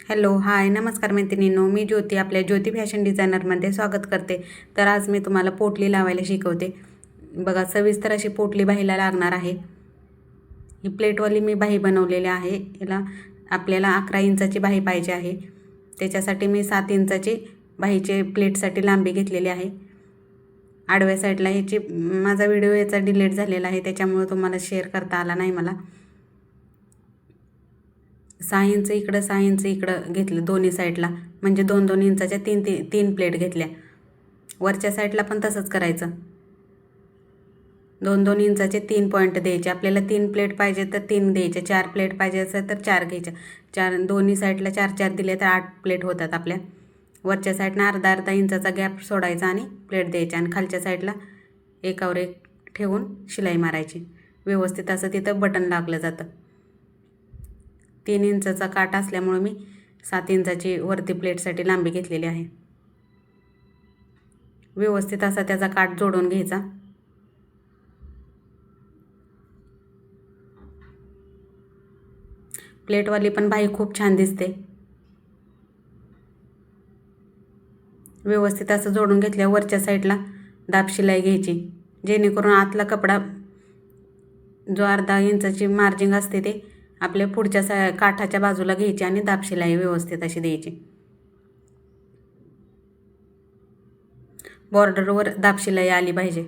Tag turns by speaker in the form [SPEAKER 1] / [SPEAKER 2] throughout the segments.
[SPEAKER 1] Hello hi नमस्कार मैत्रिणींनो, मी ज्योती आपल्या ज्योती फॅशन डिझायनरमध्ये स्वागत करते. तर आज मी तुम्हाला पोटली लावायला शिकवते. बघा, सविस्तर अशी पोटली बाहीला लागणार आहे. ही प्लेटवाली मी बाही बनवलेली आहे. याला आपल्याला 11 इंचाची बाही पाहिजे आहे. त्याच्यासाठी मी 7 इंचाची बाहीचे प्लेटसाठी लांबी घेतलेली आहे. आडव्या साईडला ह्याची माझा व्हिडिओ याचा डिलीट झालेला आहे, त्याच्यामुळे तुम्हाला शेअर करता आला नाही मला. 6 इंच इकडं 6 इंच इकडं घेतलं दोन्ही साईडला, म्हणजे 2-2 इंचाच्या तीन प्लेट घेतल्या. वरच्या साईडला पण तसंच करायचं. 2-2 इंचाचे 3 पॉईंट द्यायचे. आपल्याला 3 प्लेट पाहिजे तर 3 द्यायचे, 4 प्लेट पाहिजे असेल तर 4 घ्यायच्या. दोन्ही साईडला 4-4 दिले तर 8 प्लेट होतात आपल्या. वरच्या साईडनं अर्धा इंचाचा गॅप सोडायचा आणि प्लेट द्यायची, आणि खालच्या साईडला एकावर एक ठेवून शिलाई मारायची. व्यवस्थित असं तिथं बटन लागलं जातं. 3 इंचाचा काठ असल्यामुळे मी 7 इंचाची वरती प्लेटसाठी लांबी घेतलेली आहे. व्यवस्थित असा त्याचा काठ जोडून घ्यायचा. प्लेटवाली पण बाही खूप छान दिसते. व्यवस्थित असं जोडून घेतल्यावर वरच्या साईडला दाब शिलाई घ्यायची, जेणेकरून आतला कपडा जो अर्धा इंचाची मार्जिंग असते ते आपल्या पुढच्या काठाच्या बाजूला घ्यायची आणि दाब शिलाई व्यवस्थित अशी द्यायची. बॉर्डरवर दाब शिलाई आली पाहिजे,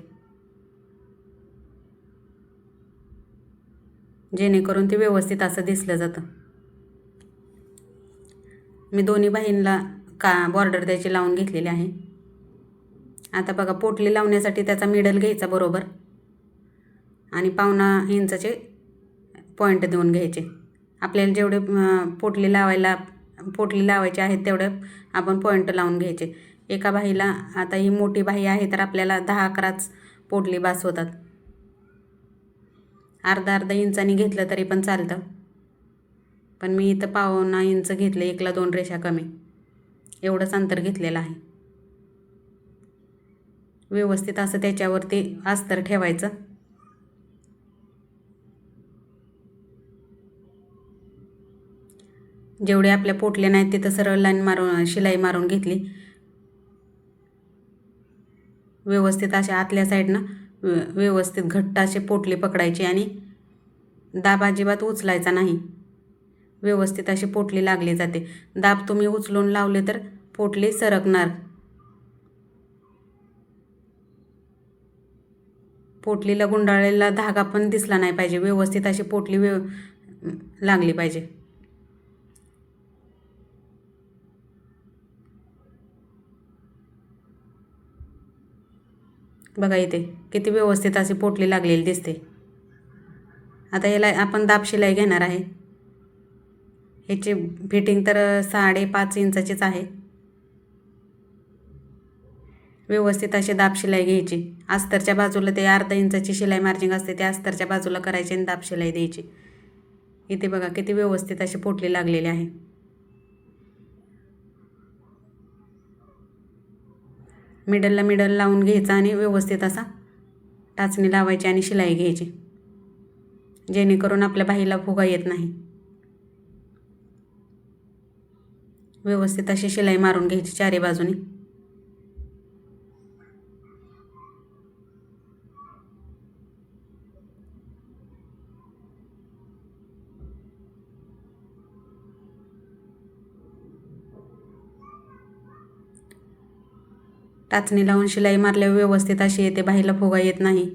[SPEAKER 1] जेणेकरून ते व्यवस्थित असं दिसलं जातं. मी दोन्ही बाहींना बॉर्डर द्यायची लावून घेतलेली आहे. आता बघा, पोटली लावण्यासाठी त्याचा मिडल घ्यायचा बरोबर, आणि 1.25 इंचाचे पॉईंट देऊन घ्यायचे. आपल्याला जेवढे पोटली लावायचे आहेत तेवढे आपण पॉईंट लावून घ्यायचे. एका बाहीला, आता ही मोठी बाही आहे तर आपल्याला 10-11च पोटली बास होतात. अर्धा इंचाने घेतलं तरी पण चालतं, पण मी इथं 1.25 इंच घेतलं, 1ला 2 रेषा कमी, एवढंच अंतर घेतलेलं आहे. व्यवस्थित असं त्याच्यावरती अस्तर ठेवायचं. जेवढे आपल्या पोटले नाहीत तिथं सरळ लाईन मारून शिलाई मारून घेतली. व्यवस्थित अशा आतल्या साईडनं व्यवस्थित घट्ट असे पोटली पकडायची आणि दाब अजिबात उचलायचा नाही. व्यवस्थित अशी पोटली लागली जाते. दाब तुम्ही उचलून लावले तर पोटली सरकणार. पोटलीला गुंडाळलेला धागा पण दिसला नाही पाहिजे. व्यवस्थित अशी पोटली लागली पाहिजे. बघा इथे किती व्यवस्थित अशी पोटली लागलेली दिसते. आता याला आपण दाब शिलाई घेणार आहे. ह्याची फिटिंग तर 5.5 इंचाचीच आहे. व्यवस्थित अशी दाब शिलाई घ्यायची. अस्तरच्या बाजूला ते अर्धा इंचाची शिलाई मार्जिंग असते, त्या अस्तरच्या बाजूला करायची आणि दाब शिलाई द्यायची. इथे बघा किती व्यवस्थित अशी पोटली लागलेली आहे. मिडल लावून घ्यायचा आणि व्यवस्थित असा टाचणी लावायची आणि शिलाई घ्यायची, जेणेकरून आपल्या बाहीला फुगा येत नाही. व्यवस्थित अशी शिलाई मारून घ्यायची चारी बाजूनी. टाचणी लावून शिलाई मारल्यावर व्यवस्थित अशी येते, बाहीला फुगा येत नाही.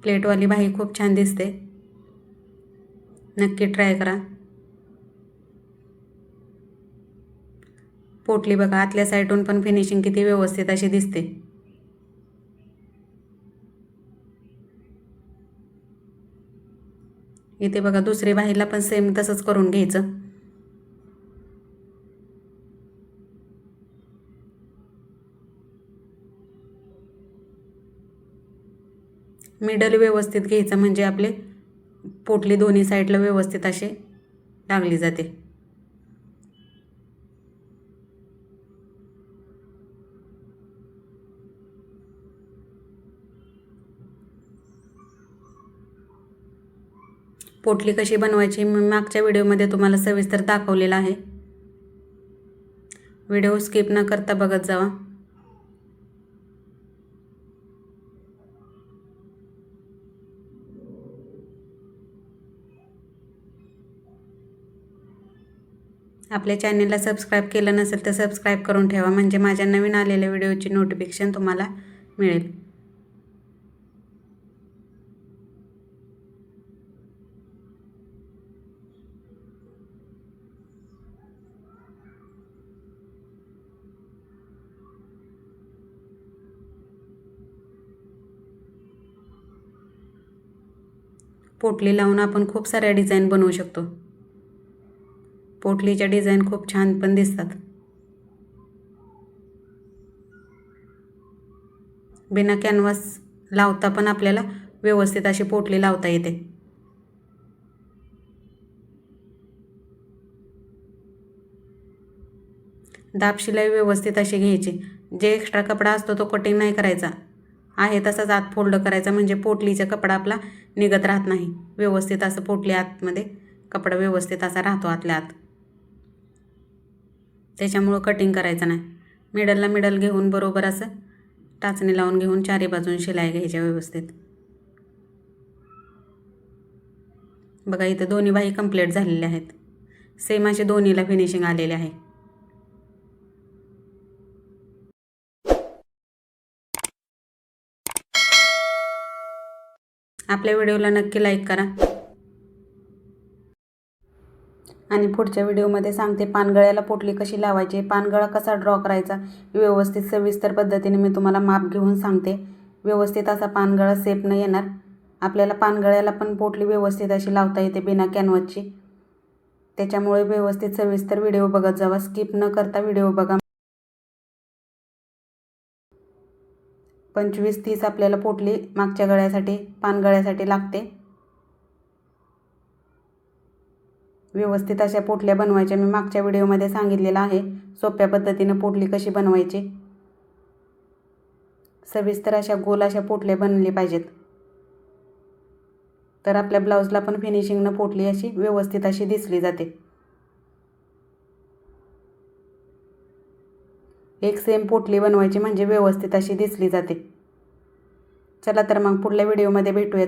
[SPEAKER 1] प्लेटवाली बाही खूप छान दिसते. नक्की ट्राय करा. पोटली बघा, आतल्या साईडून पण फिनिशिंग किती व्यवस्थित अशी दिसते. इथे बघा, दुसरी बाहीला पण सेम तसंच करून घ्यायचं. मिडल व्यवस्थित घ्यायचं, म्हणजे आपले पोटली दोन्ही साईडला व्यवस्थित असे लागली जाते. पोटली कशी बनवायची मी मागच्या व्हिडिओमध्ये तुम्हाला सविस्तर दाखवलेला आहे. व्हिडिओ स्किप न करता बघत जावा. आपल्या चॅनलला सबस्क्राईब केलं नसेल तर सबस्क्राईब करून ठेवा, म्हणजे माझ्या नवीन आलेल्या व्हिडिओची नोटिफिकेशन तुम्हाला मिळेल. पोटली लावून आपण खूप साऱ्या डिझाईन बनवू शकतो. पोटलीच्या डिझाईन खूप छान पण दिसतात. बिना कॅनव्हास लावता पण आपल्याला व्यवस्थित अशी पोटली लावता येते. दाब शिलाई व्यवस्थित अशी घ्यायची. जे एक्स्ट्रा कपडा असतो तो कटिंग नाही करायचा, आहे तसाच आत फोल्ड करायचा, म्हणजे पोटलीचा कपडा आपला निघत राहत नाही. व्यवस्थित असं पोटली आतमध्ये कपडा व्यवस्थित असा राहतो आतल्या आत. त्याच्यामुळं कटिंग करायचं नाही. मिडलला मिडल घेऊन बरोबर असं टाचणी लावून घेऊन चारी बाजून शिलाई घ्यायच्या व्यवस्थित. बघा इथं दोन्ही बाही कंप्लीट झालेल्या आहेत. सेम असे दोन्हीला फिनिशिंग आलेले आहे. आपल्या व्हिडिओला नक्की लाईक करा. आणि पुढच्या व्हिडिओमध्ये सांगते पानगळ्याला पोटली कशी लावायची, पानगळा कसा ड्रॉ करायचा, व्यवस्थित सविस्तर पद्धतीने मी तुम्हाला माप घेऊन सांगते. व्यवस्थित असा पानगळा सेप न येणार. आपल्याला पानगळ्याला पण पोटली व्यवस्थित अशी लावता येते बिना कॅनव्हासची. त्याच्यामुळे व्यवस्थित सविस्तर व्हिडिओ बघत जावा, स्किप न करता व्हिडिओ बघा. 25-30 आपल्याला पोटली मागच्या गळ्यासाठी पानगळ्यासाठी लागते. व्यवस्थित अशा पोटल्या बनवायच्या मी मागच्या व्हिडिओमध्ये सांगितलेलं आहे. सोप्या पद्धतीनं पोटली कशी बनवायची. सविस्तर अशा गोल अशा पोटल्या बनल्या पाहिजेत, तर आपल्या ब्लाऊजला पण फिनिशिंगनं पोटली अशी व्यवस्थित अशी दिसली जाते. एक सेम पोटली बनवायची म्हणजे व्यवस्थित अशी दिसली जाते. चला तर मग पुढल्या व्हिडिओमध्ये भेटूयात.